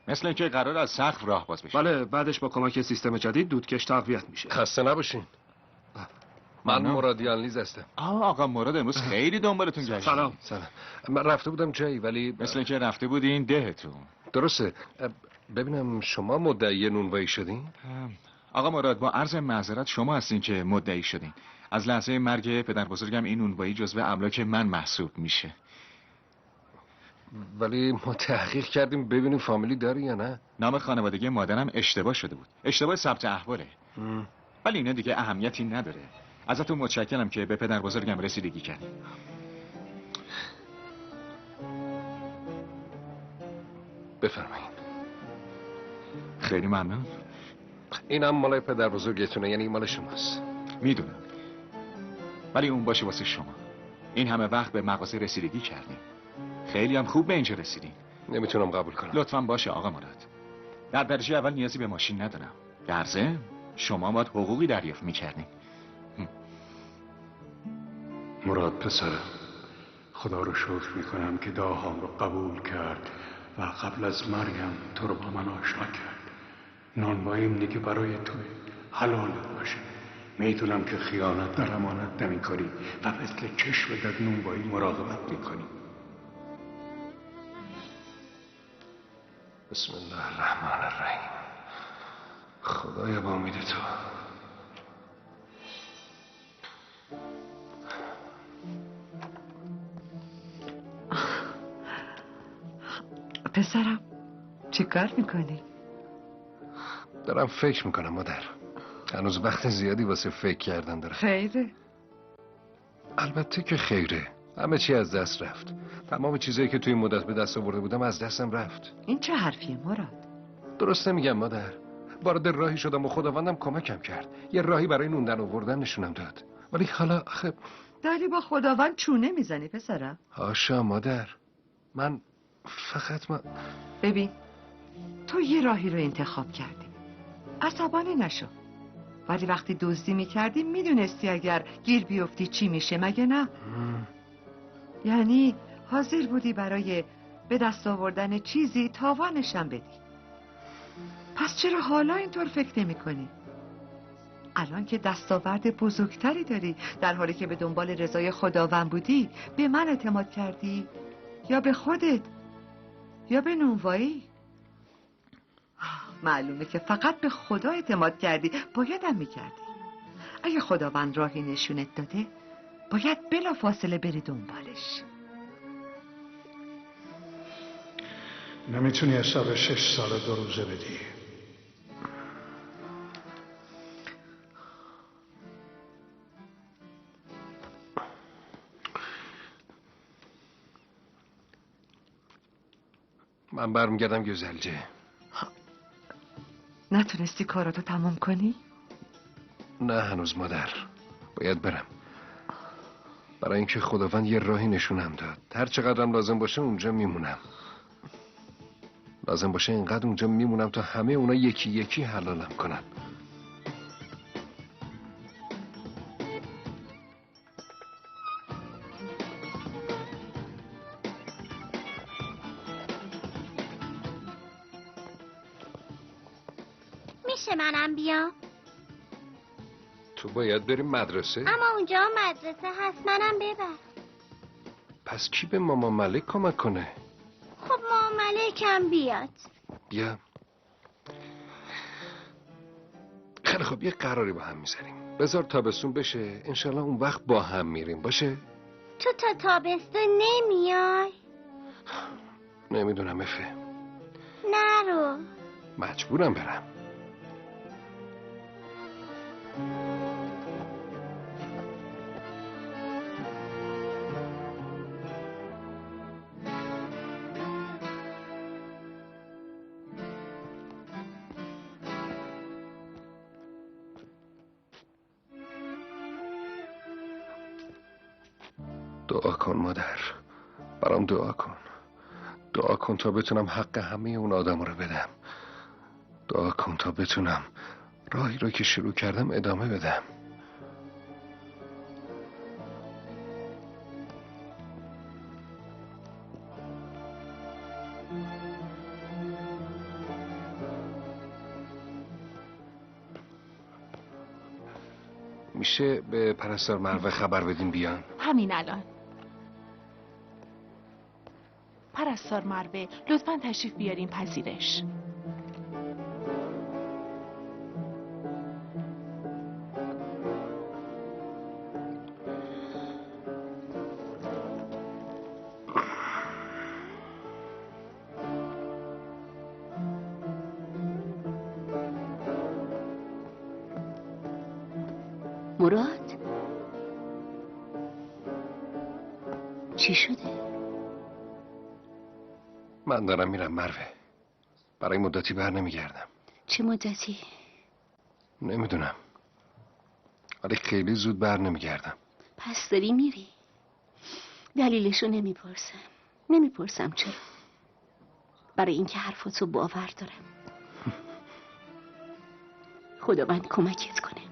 مثل اینکه قرار از سقف راه باز بشه. بله، بعدش با کمک سیستم جدید دودکش تقویت میشه. خسته نباشین. من مرادیان لیز هستم. آقا مراد امروز خیلی دنبالتون گشت. سلام. من رفته بودم جایی ولی مثل اینکه رفته بودین دهتون. درسته. ببینم شما مدعی نونوایی شدین؟ آقا مراد با عرض معذرت شما هستین که مدعی شدین. از لحظه مرگ پدر بزرگم این نونوایی جزو املاک من محسوب میشه. ولی ما تحقیق کردیم ببینیم فامیلی داری یا نه. نام خانوادگی مادرم اشتباه شده بود. اشتباه ثبت احواله. ولی اینا دیگه اهمیتی نداره. ازتون متشکرم که به پدر بزرگم رسیدگی کردین. بفرمایید. خیلی ممنون. اینم مال پدر بزرگتونه، یعنی مال شماست. میدونم. ولی اون باشه واسه شما. این همه وقت به مقاصد رسیدگی کردیم. خیلی هم خوب به اینجا رسیدیم. نمیتونم قبول کنم. لطفاً باشه آقا مراد. در درجه اول نیازی به ماشین ندارم. در ضمن شما باید حقوقی دریافت میکردین. مراد پسرم، خدا رو شکر میکنم که دعاهام رو قبول کرد و قبل از مرگم تو رو با من آشنا کرد. نانواییم دیگه برای توی حلالت باشه. میدونم که خیانت در امانت نمی کنی و مثل چشم در نونوایی مراقبت میکنی. بسم الله الرحمن الرحیم. خدایا با امید تو. پسرم چی کار میکنی؟ دارم فکر میکنم مادر. هنوز وقت زیادی واسه فکر کردن دارم. خیره؟ البته که خیره. همه چی از دست رفت. تمام چیزایی که توی این مدت به دست آورده بودم از دستم رفت. این چه حرفیه مراد؟ درست نمیگم مادر. وارد راهی شدم و خداوندم کمکم کرد. یه راهی برای نوندن آوردن نشونم داد. ولی حالا داری با خداوند چونه میزنی پسرم؟ هاشا مادر. من ببین، تو یه راهی رو انتخاب کردی. عصبانی نشو. ولی وقتی دزدی میکردی میدونستی اگر گیر بیفتی چی میشه، مگه نه؟ یعنی حاضر بودی برای به دست آوردن چیزی تاوانشم بدی. پس چرا حالا اینطور فکر نمی کنی؟ الان که دستاورد بزرگتری داری، در حالی که به دنبال رضای خداوند بودی، به من اعتماد کردی؟ یا به خودت؟ یا به نونوایی؟ معلومه که فقط به خدا اعتماد کردی. بایدم میکردی. اگه خداوند راهی نشونت داده، باید بلا فاصله بری دنبالش. نمیتونی حساب 6 سال 2 روزه بدی؟ من برمیگردم گوزلجه. نتونستی کاراتو تمام کنی؟ نه هنوز مادر. باید برم. برای اینکه خداوند یه راهی نشونم داد. هر چقدرم لازم باشه اونجا میمونم. لازم باشه اینقدر اونجا میمونم تا همه اونا یکی یکی حلالم کنن. میشه منم بیام؟ تو باید بریم مدرسه؟ اما اونجا مدرسه هست، منم ببر. پس کی به ماما ملک کمک کنه؟ خب ماما ملکم بیاد. بیا. خیلی خب یه قراری با هم میذاریم. بذار تابستون بشه، انشالله اون وقت با هم میریم. باشه؟ تو تا تابستون نمیای؟ نمیدونم افه. نرو. مجبورم برم. دعا کن مادر. برام دعا کن. دعا کن تا بتونم حق همه اون آدم رو بدم. دعا کن تا بتونم راهی رو که شروع کردم ادامه بدم. میشه به پرستار مروه خبر بدین بیان؟ همین الان. پرستار مروه لطفاً تشریف بیارین پذیرش. مراد چی شده؟ من دارم میرم مروه. برای مدتی بر نمیگردم. چه مدتی؟ نمیدونم، ولی خیلی زود بر نمیگردم. پس داری میری؟ دلیلشو نمیپرسم چرا. برای اینکه حرفاتو باور دارم. خداوند کمکت کنه.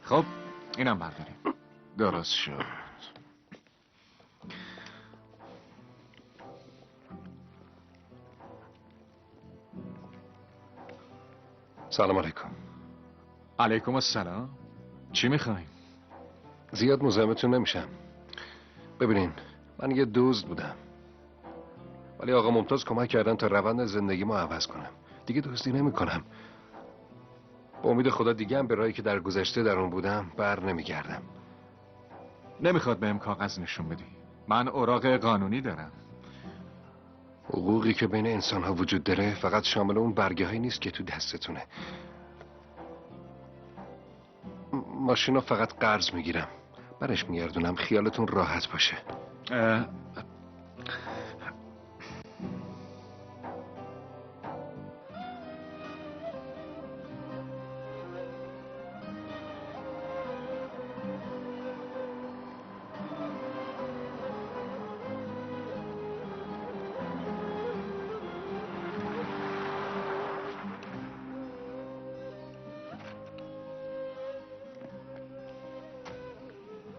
خب اینم برداریم. درست شد. سلام علیکم. علیکم السلام. چی میخواین؟ زیاد مزاحمتون نمیشم. ببینین، من یه دزد بودم، ولی آقا ممتاز کمک کردن تا روند زندگیمو عوض کنم. دیگه دزدی نمیکنم. با امید خدا دیگه هم به راهی که در گذشته در اون بودم بر نمیگردم. نمیخواد بهم کاغذ نشون بدی. من اوراق قانونی دارم. حقوقی که بین انسان ها وجود داره فقط شامل اون برگه هایی نیست که تو دستتونه. ماشینا فقط قرض میگیرم، برش میگردونم. خیالتون راحت باشه.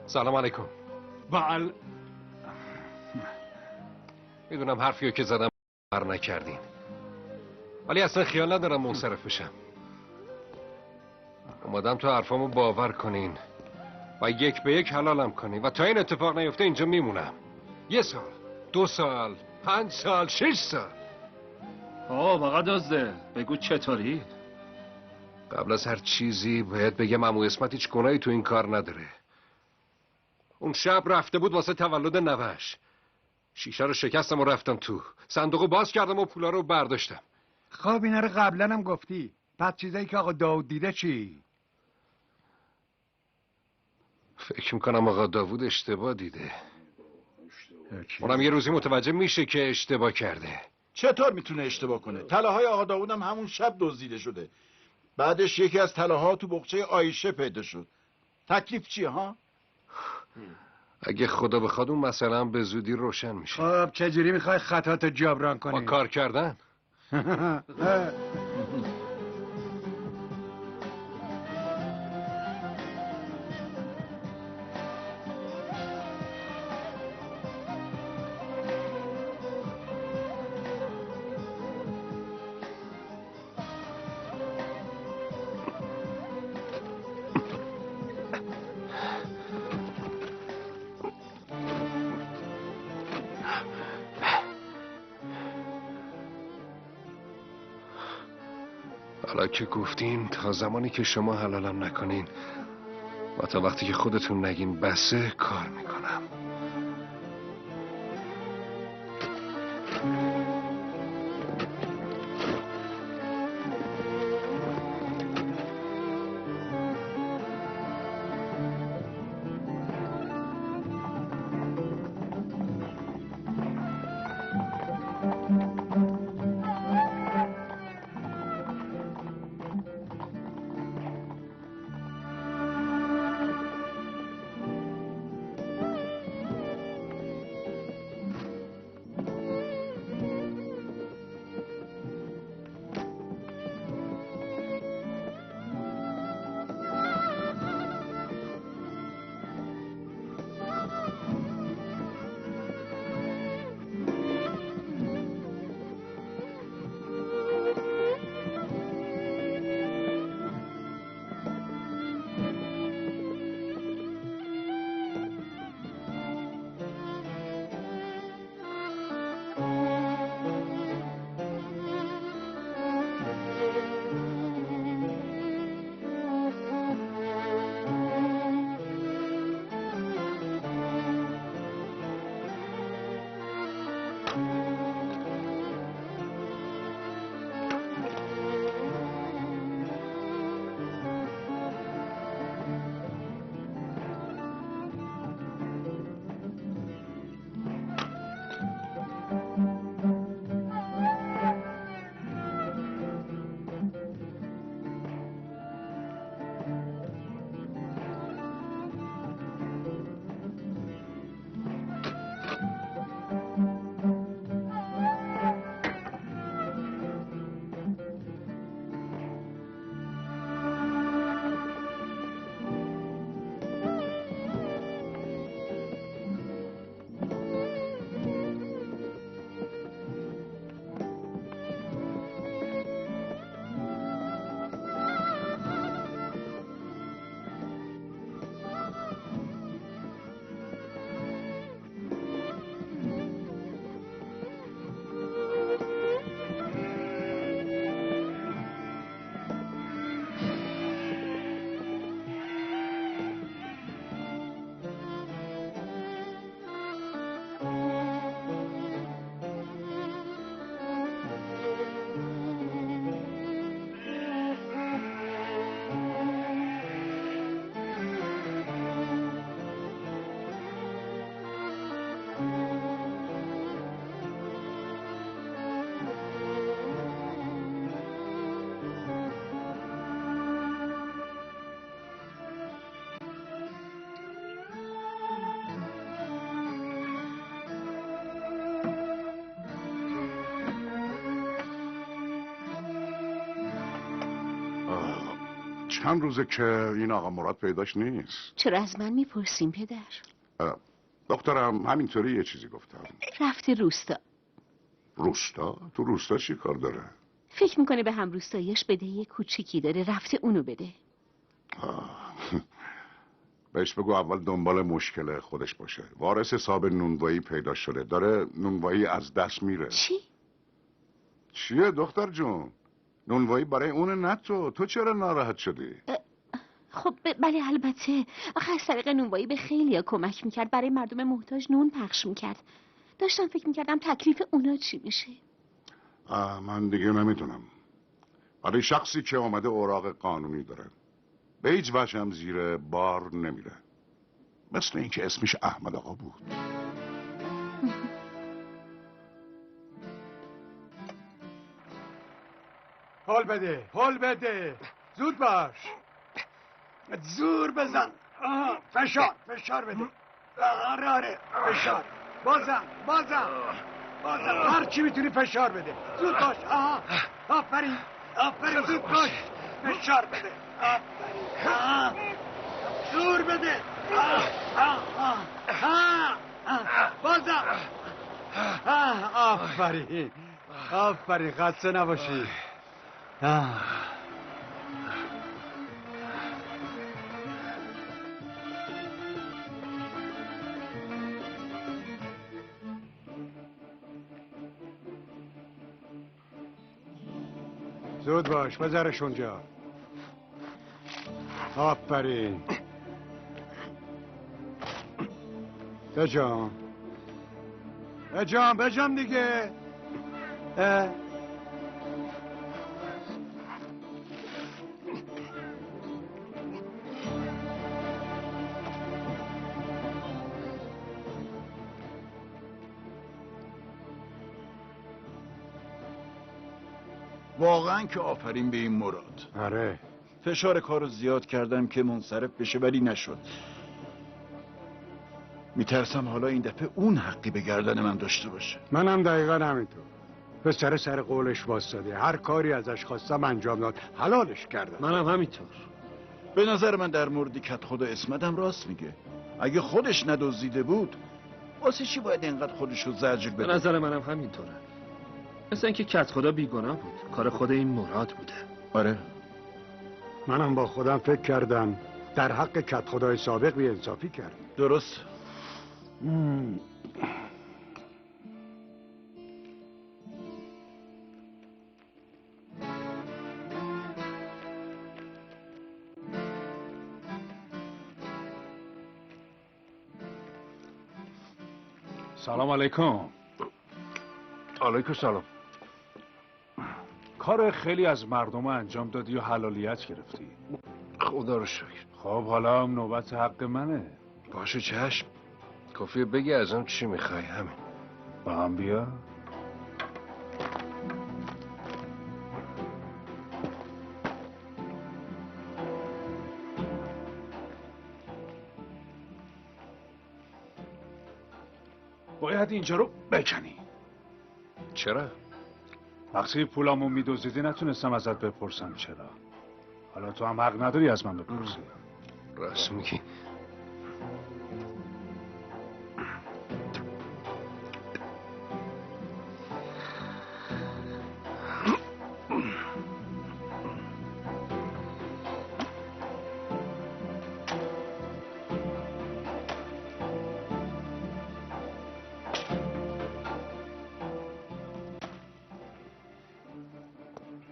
سلام علیکم. میدونم حرفیو که زدم بر نکردین، ولی اصلا خیال ندارم منصرف بشم. اومدم تو حرفامو باور کنین و یک به یک حلالم کنین و تا این اتفاق نیفته اینجا میمونم. 1 سال، 2 سال، 5 سال، 6 سال. آقا دزده، بگو چطوری؟ قبل از هر چیزی باید بگم عمو اسمت هیچ گناهی تو این کار نداره. اون شب رفته بود واسه تولد نوه‌اش. شیشه رو شکستم و رفتم تو. صندوقو باز کردم و پولا رو برداشتم. خب اینا رو قبلا هم گفتی. بعد چیزایی که آقا داوود دیده چی؟ فکر میکنم آقا داوود اشتباه دیده. اونم یه روزی متوجه میشه که اشتباه کرده. چطور میتونه اشتباه کنه؟ طلاهای آقا داوود هم همون شب دزدیده شده. بعدش یکی از طلاها تو بقچه آیشه پیدا شد. تکلیف چیه ها؟ اگه خدا بخواد اون مسئله هم به زودی روشن میشه. خب چجوری میخوای خطاتو جبران کنی؟ با کار کردن. حالا که گفتین تا زمانی که شما حلالم نکنین و تا وقتی که خودتون نگین بسه کار میکنم. چند روزه که این آقا مراد پیداش نیست. چرا از من میپرسیم پدر؟ دخترم همینطوری یه چیزی گفتم. رفته روستا. روستا؟ تو روستا چی کار داره؟ فکر میکنه به هم روستاییش بدهی کوچیکی داره، رفته اونو بده. بهش بگو اول دنبال مشکل خودش باشه. وارث حساب نونوایی پیدا شده، داره نونوایی از دست میره. چی؟ چیه دختر جون؟ نونوایی برای اون نه تو چرا ناراحت شدی؟ خب بله البته. آخه از طریق نونوایی به خیلیا کمک میکرد، برای مردم محتاج نون پخش میکرد. داشتم فکر میکردم تکلیف اونا چی میشه. من دیگه نمیدونم. برای شخصی که اومده اوراق قانونی داره به هیچ وجه هم زیر بار نمیره. مثل اینکه اسمش احمد آقا بود. هل بده زود باش، زور بزن. فشار بده. آره فشار. بازم هر چی میتونی فشار بده. زود باش. آفرین زود باش. فشار بده. آفرین. زور بده. بازم. آفرین خسته نباشی. زود باش بذارش اونجا. آفرین. بجام دیگه. واقعا که آفرین به این مراد. آره فشار کارو زیاد کردم که منصرف بشه ولی نشد. میترسم حالا این دفعه اون حقی به گردن من داشته باشه. منم دقیقا همینطور. پسر سر قولش واسطاده، هر کاری ازش خواستم انجام داد، حلالش کردم. منم همینطور. به نظر من در مورد کت خدا اسمتم راست میگه. اگه خودش ندزدیده بود واسه چی باید اینقدر خودشو زجر بده؟ به نظر منم همینطوره. مثل اینکه کت خدا بیگناه بود، کار خود این مراد بوده. آره منم با خودم فکر کردم در حق کت خدای سابق بی‌انصافی کردم. درست. سلام علیکم. علیکم سلام. کار خیلی از مردم انجام دادی و حلالیت گرفتی. خدا رو شکر. خب حالا هم نوبت حق منه. باشه چشم. کافیه بگی ازم چی میخوای همین. با هم بیا. باید اینجا رو بکنی. چرا؟ وقتی پولامو میدزدیدی نتونستم ازت بپرسم چرا. حالا تو هم حق نداری از من بپرسی. راست میگی.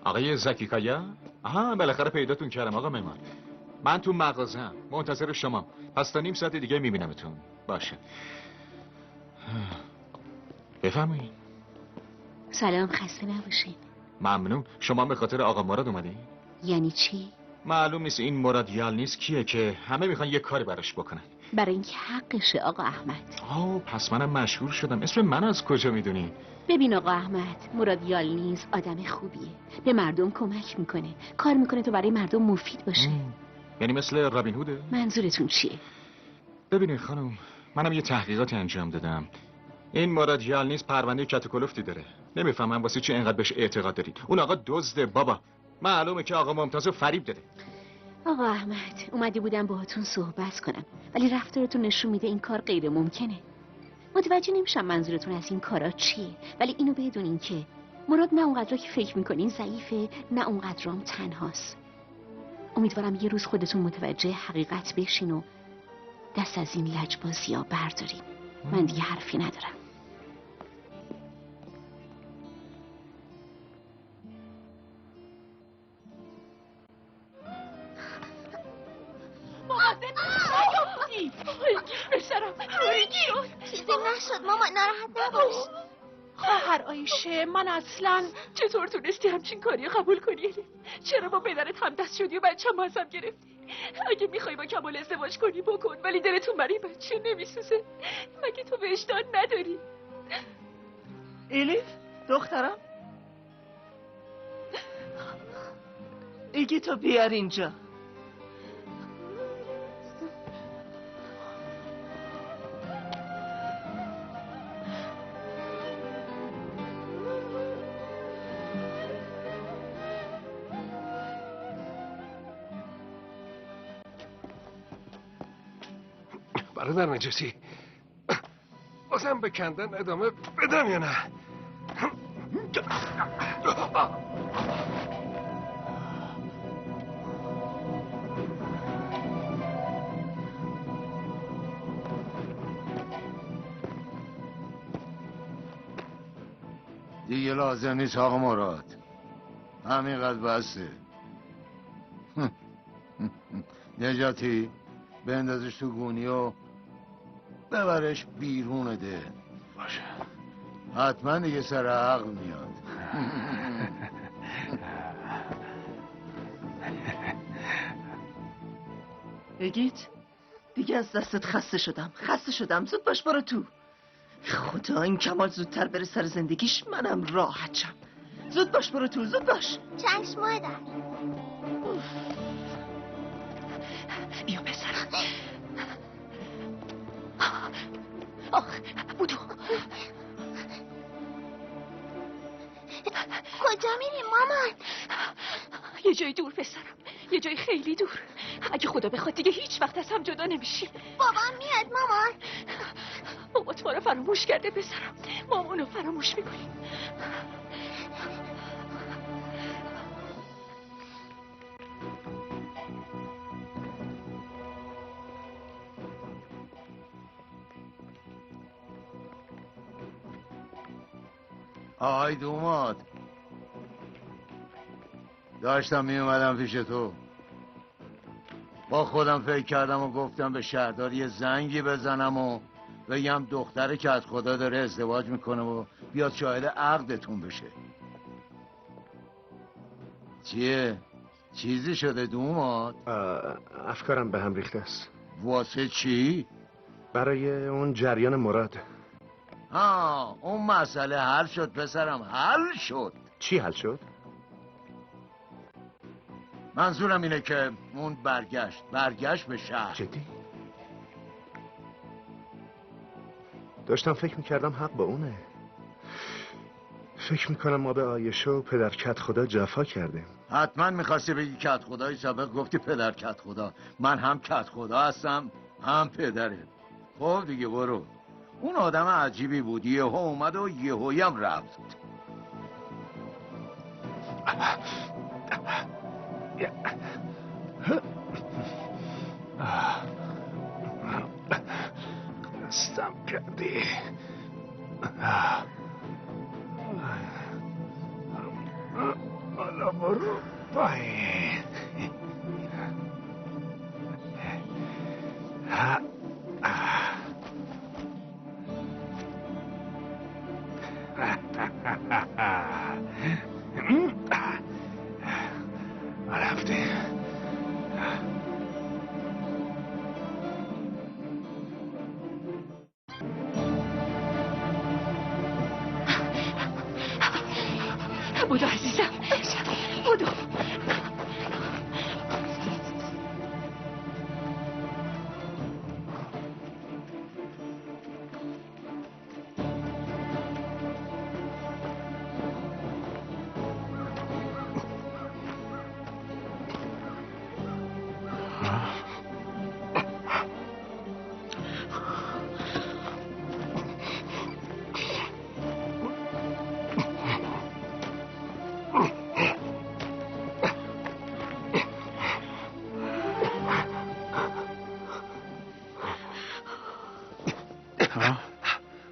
آقای زکیکایا؟ آها بالاخره پیداتون کردم آقا معمار. من تو مغازه‌ام منتظر شما. پس تا نیم ساعت دیگه میبینمتون. باشه. بفرمایید. سلام، خسته نباشین. ممنون. شما به خاطر آقا مراد اومدین؟ یعنی چی؟ معلوم نیست این مراد یالنیز کیه که همه میخوان یه کاری براش بکنن. برای اینکه حقشه آقا احمد. پس منم مشهور شدم. اسم من از کجا میدونی؟ ببین آقا احمد، مراد یالنیز آدم خوبیه، به مردم کمک میکنه، کار میکنه تو برای مردم مفید باشه. یعنی مثل رابین هوده؟ منظورتون چیه؟ ببینید خانم، منم یه تحقیقاتی انجام دادم. این مراد یالنیز پرونده کت و کلفتی داره. نمیفهمم واسه چی اینقدر بهش اعتقاد دارید. اون آقا دزده بابا. معلومه که آقا ممتازو فریب داده. آقا احمد، اومده بودم باهاتون صحبت کنم، ولی رفتارتون نشون میده این کار غیر ممکنه. متوجه نمیشم منظورتون از این کارا چیه، ولی اینو بدونین که مراد نه اونقدر که فکر میکنین ضعیفه، نه اونقدرام تنهاست. امیدوارم یه روز خودتون متوجه حقیقت بشین و دست از این لجبازی‌ها بردارین. من دیگه حرفی ندارم. بسرم چیزی نشد ماما، ناراحت نباش. خواهر آیشه، من اصلا چطور تونستی همچین کاری قبول کنی؟ چرا با پدرت همدست شدی و بچه‌م ازم گرفتی؟ اگه میخوای با کمال ازدواج کنی بکن، ولی دلتون برای بچه نمیسوزه. مگه تو وجدان نداری؟ الیف دخترم، ایگی تو بیار اینجا. برادر نجسی، بازم به کندن ادامه بدم یا نه؟ دیگه لازم نیست آقا مراد، همینقدر بسته. نجاتی بندازش تو گونی و ببرش بیرون ده. باشه. حتما دیگه سر عقل میاد. بگید دیگه از دستت خسته شدم. زود باش برو تو. خدا این کمال زودتر بره سر زندگیش، منم راحت شم. زود باش برو تو، زود باش. چشم مادر. بیا پسرم. آخ بودو. کجا میری مامان؟ یه جای دور پسرم، یه جای خیلی دور. اگه خدا بخواد دیگه هیچ وقت از هم جدا نمیشیم. بابام میاد مامان. بابات ما رو فراموش کرده پسرم، ما اونو فراموش میکنیم. آهای دوماد، داشتم می اومدم پیش تو، با خودم فکر کردم و گفتم به شهردار یه زنگی بزنم و بگم دختر که از خدا داره ازدواج میکنه و بیاد شاهد عقدتون بشه. چیه؟ چیزی شده دوماد؟ افکارم به هم ریخته است. واسه چی؟ برای اون جریان مراد. اون مسئله حل شد پسرم، حل شد. چی حل شد؟ منظورم اینه که اون برگشت به شهر. جدی؟ داشتم فکر میکردم حق با اونه. فکر میکنم ما به آیشه و پدر کت خدا جفا کردیم. حتما میخواستی بگی کت خدای سابق، گفتی پدر کت خدا. من هم کت خدا هستم هم پدره. خب دیگه برو. اون آدم عجیبی بود، یهو اومد و یهویی هم رفت. خستم کردی. حالا برو پایین. رفته. بودو عزیزم، بودو.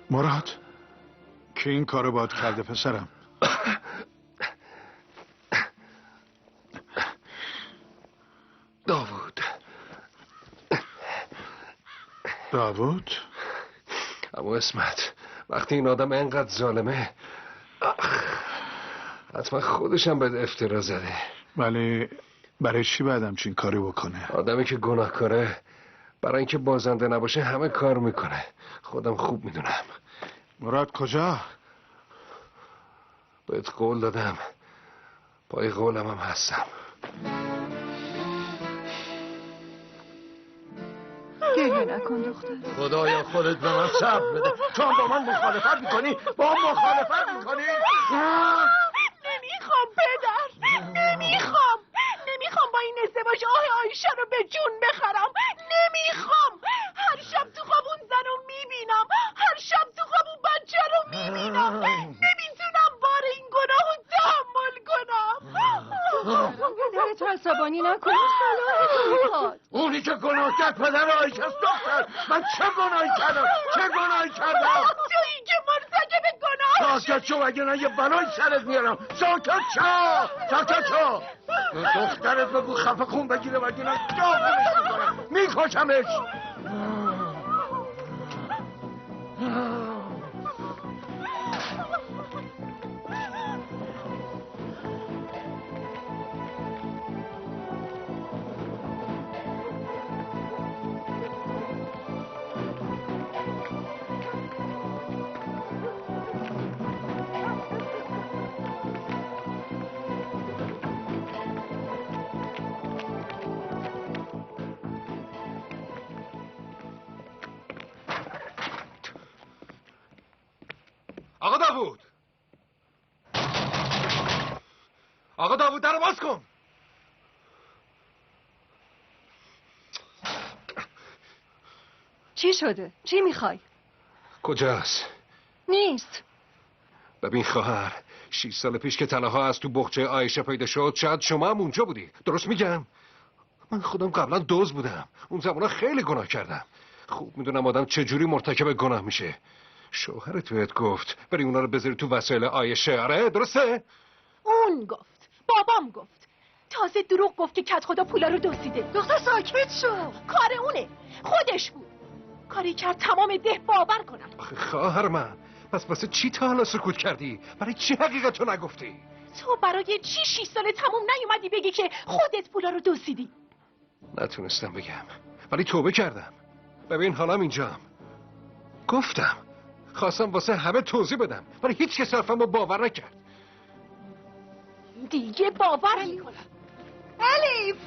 مراد که این کارو باید کرده پسرم؟ داوود؟ اما اسمت وقتی این آدم اینقدر ظالمه حتما خودشم به افترا زده. ولی برای چی باید همچین کاری بکنه؟ آدمی که گناهکاره برای اینکه بازنده نباشه همه کار میکنه. خودم خوب میدونم. مراد کجا؟ بهت قول دادم، پای قولم هم هستم. گریه نکن دختر. خدایا خودت به من صبر بده. تو هم با من مخالفت میکنی؟ با هم مخالفت میکنی؟ نمیخوام پدر، نمیخوام با این ازدواج آیشه رو به جون بخرم. نمیخوام. هر شب تو خواب اون زن رو میبینم، هر شب تو خواب اون بچه رو میبینم. نمیتونم بار این گناه رو تحمل کنم. پدرتو عصبانی نکن، صلاحتو میخواد. اونی که گناه کرد پدر آیشه است دختر. من چه گناهی کردم؟ تویی که مرتکب گناه. ساکت شو وگرنه یه بلای سرت میارم. ساکت شو. دخترت بگو خفه خون بگیره وگرنه داغونش میکنم، میکشمش. آقا داوود در باز کن. چی شده؟ چی میخوای؟ کجاست؟ نیست. ببین خواهر، 6 سال پیش که طلاها از تو بخچه عایشه پیدا شد شاید شما هم اونجا بودی. درست میگم؟ من خودم قبلا دزد بودم. اون زمانا خیلی گناه کردم. خوب میدونم آدم چجوری مرتکب گناه میشه. شوهرت بهت گفت بری اونا رو بذاری تو وسایل عایشه. آره درسته؟ اون گفت، بابام گفت، تازه دروغ گفت که کت خدا پولا رو دزدیده. دختر ساکت شو. کار اونه، خودش بود. کاری کرد تمام ده باور کنن. آخه خواهر من، پس واسه چی تا حالا سکوت کردی؟ برای چی حقیقتو نگفتی؟ تو برای چی 6 سال تموم نیومدی بگی که خودت پولا رو دزدیدی؟ نتونستم بگم ولی توبه کردم. ببین حالم اینجام. گفتم خواستم واسه همه توضیح بدم ولی هیچ کس حرفمو باور نکرد. دیگه باور میکنم. الیف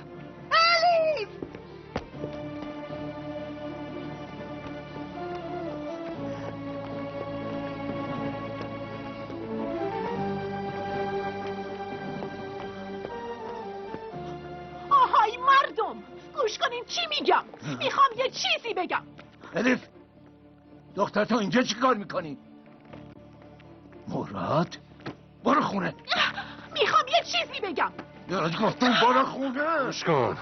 آهای مردم گوش کنین چی میگم. میخوام یه چیزی بگم. الیف دختر تو اینجا چی کار میکنی؟ مراد برو خونه. میخوام یه چیزی بگم. یاد گفتم برو خونه. گوش کن،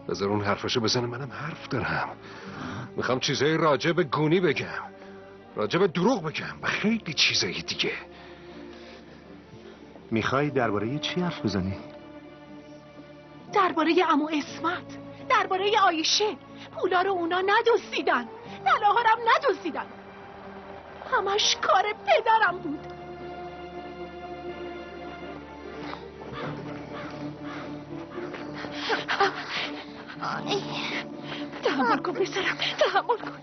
بذار اون حرفشو بزنه، منم حرف دارم. میخوام چیزای راجع به گونی بگم، راجع به دروغ بگم و خیلی چیزای دیگه. میخوای درباره چی حرف بزنی؟ درباره عمو اسمت، درباره عایشه. پولا رو اونا ندزدیدن، طلاها رو هم ندزدیدن. همش کار پدرم بود. تحمل کن پسرم، تحمل کن.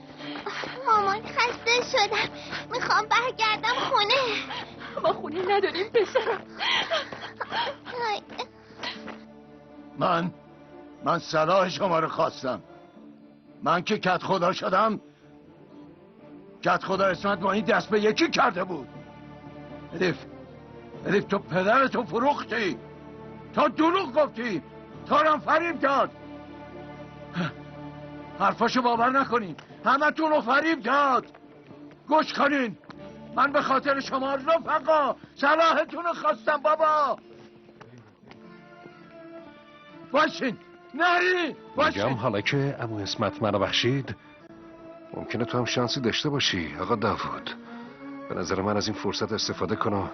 مامان خسته شدم، میخوام برگردم خونه. ما خونه نداریم پسرم. من صلاح شما رو خواستم. من که کت خدا شدم، کت خدا اسمت با این دست به یکی کرده بود. الیف تو پدرتو فروختی، تا دروغ گفتی، تا رم فریب داد. حرفاشو باور نکنین، همه تون رو فریب داد. گوش کنین، من به خاطر شما رفقا صلاحتون رو خواستم. بابا باشین، نری باشین. میگم حالا که عمو اسمت منو بخشید ممکنه تو هم شانسی داشته باشی آقا داوود. به نظر من از این فرصت استفاده کن و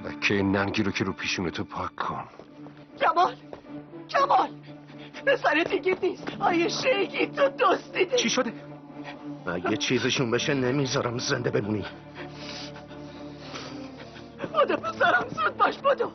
لکه ننگی رو که رو پیشون تو پاک کن. کمال پسر دیگه نیست. آیه شیگی تو دزدیده. چی شده؟ اگه چیزشون بشه نمیذارم زنده بمونی. بودو پسرم زود باش بودو.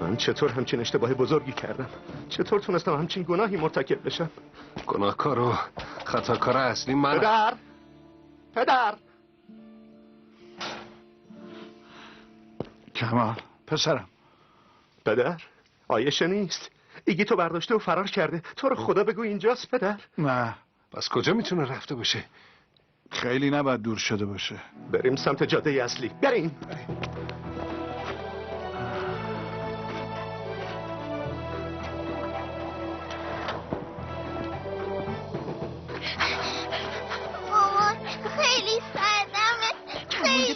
من چطور همچین اشتباه بزرگی کردم؟ چطور تونستم همچین گناهی مرتکب بشم؟ گناهکار و خطاکار اصلی من. پدر کمال پسرم. پدر آیشه نیست. ایگی تو برداشته و فرار کرده. تو رو خدا بگو اینجاست پدر. نه. پس کجا میتونه رفته باشه؟ خیلی نباید دور شده باشه. بریم سمت جاده اصلی. بریم. خیلی سردمه. خیلی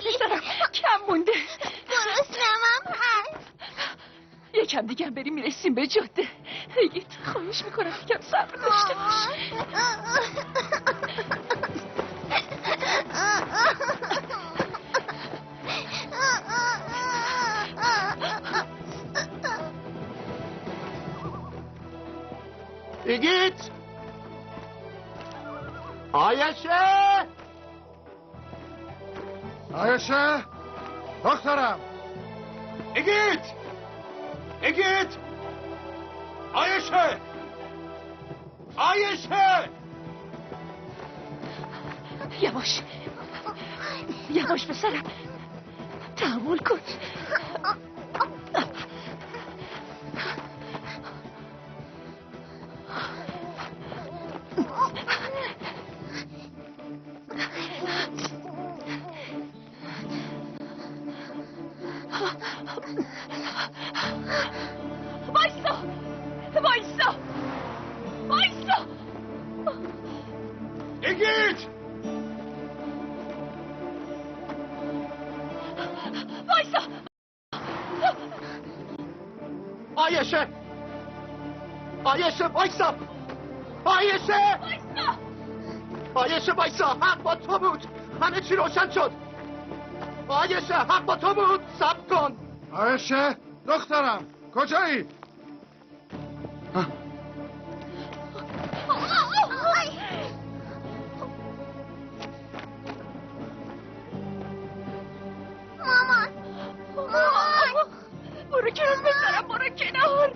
کم مونده. گرسنمم هست. یکم دیگه هم بریم میرسیم به جاده. هیگیت خواهش میکنم یکم صبر داشته باش. ایگیت آیشه دخترم. ایگیت آیشه یواش پسرم. تحمل کن. وایسا. ایگیت وایسا. آیشه وایسا. آیشه وایسا. حق با تو بود. همه چی روشن شد. آیشه حق با تو بود. صبر کن. آیشه دخترم کجایی؟ مامان برو کنار پسرم. برو کنار.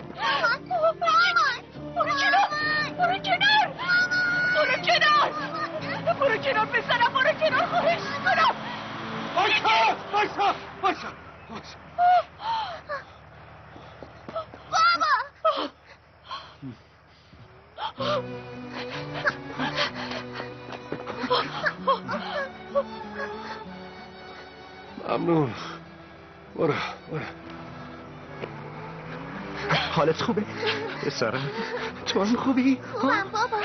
پسرم. برو کنار. خواهش میکنم. وایسا ممنون. برو. حالت خوبه؟ پسرم تو هم خوبی؟ خوبم بابا.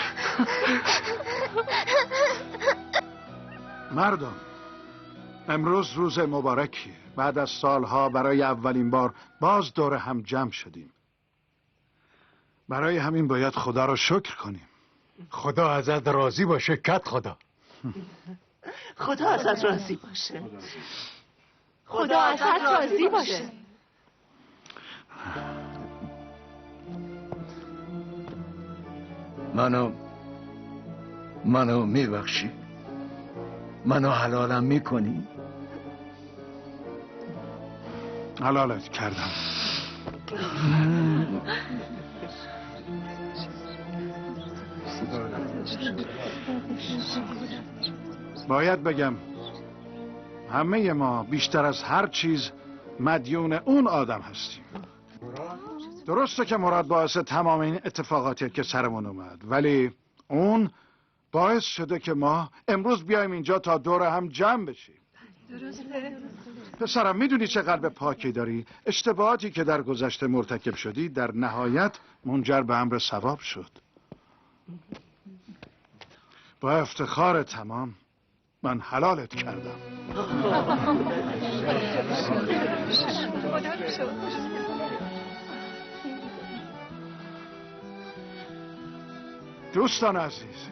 مردم امروز روز مبارکیه. بعد از سالها برای اولین بار باز دور هم جمع شدیم. برای همین باید خدا رو شکر کنیم. خدا ازت راضی باشه کت خدا. خدا ازت راضی باشه. خدا ازت راضی باشه. منو میبخشی؟ منو حلالم میکنی؟ حلالت کردم. باید بگم همه ما بیشتر از هر چیز مدیون اون آدم هستیم. درسته که مراد باعث تمام این اتفاقاتی که سرمون اومد، ولی اون باعث شده که ما امروز بیایم اینجا تا دور هم جمع بشیم. پسرم میدونی چه قلب پاکی داری؟ اشتباهاتی که در گذشته مرتکب شدی در نهایت منجر به امر ثواب شد. با افتخار تمام من حلالت کردم. دوستان عزیز،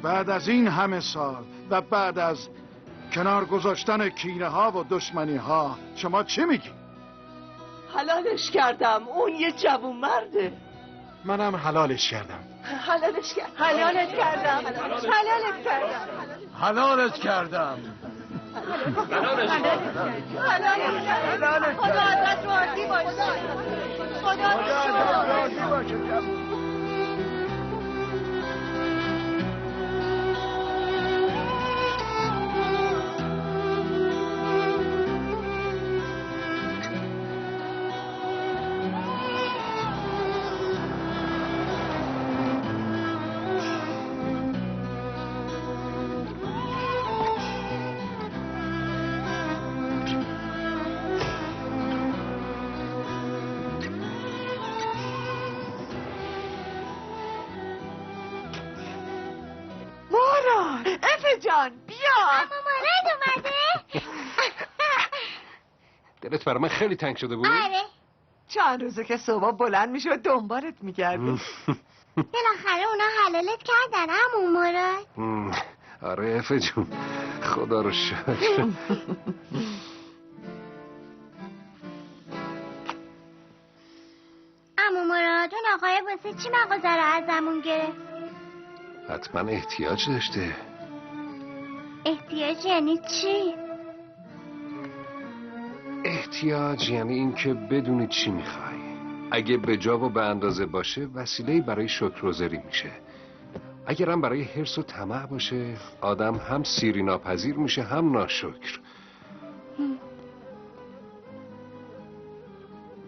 بعد از این همه سال و بعد از کنار گذاشتن کینه ها و دشمنی ها شما چی میگی؟ حلالش کردم، اون یه جوون مرده. منم حلالش کردم. حلالش کردم. حلالت کردم. حلالت کردم. حلالت کردم. خدا ازت راضی باشه. خدا ازت راضی باشه. جان بیا. اما مراد اومده. دلت برای من خیلی تنگ شده بود؟ آره. چند روزه که صبح بلند میشه و دنبالت میگرده. بالاخره اونا حلالت کردن عمو مراد. آره افه جون، خدا رو شکر. عمو مراد اون آقای واسه چی مغازه رو ازمون گرفت؟ حتما احتیاج داشته. احتیاج یعنی چی؟ احتیاج یعنی این که بدونی چی میخوای. اگه به جا و به اندازه باشه وسیله برای شکرگزاری میشه. اگرم برای حرص و طمع باشه آدم هم سیری ناپذیر میشه هم ناشکر.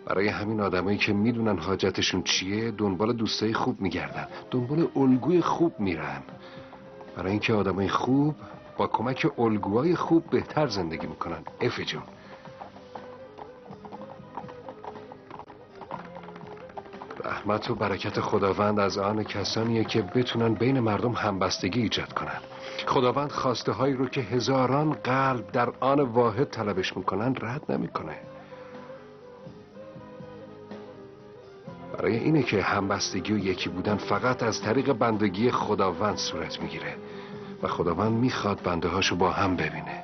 برای همین آدمایی که میدونن حاجتشون چیه دنبال دوستای خوب میگردن، دنبال الگوی خوب میرن. برای اینکه آدمای خوب با کمک الگوهای خوب بهتر زندگی میکنن. افی جون، رحمت و برکت خداوند از آن کسانیه که بتونن بین مردم همبستگی ایجاد کنن. خداوند خواسته هایی رو که هزاران قلب در آن واحد طلبش میکنن رد نمیکنه. برای اینه که همبستگی و یکی بودن فقط از طریق بندگی خداوند صورت میگیره و خداوند میخواد بنده هاشو با هم ببینه.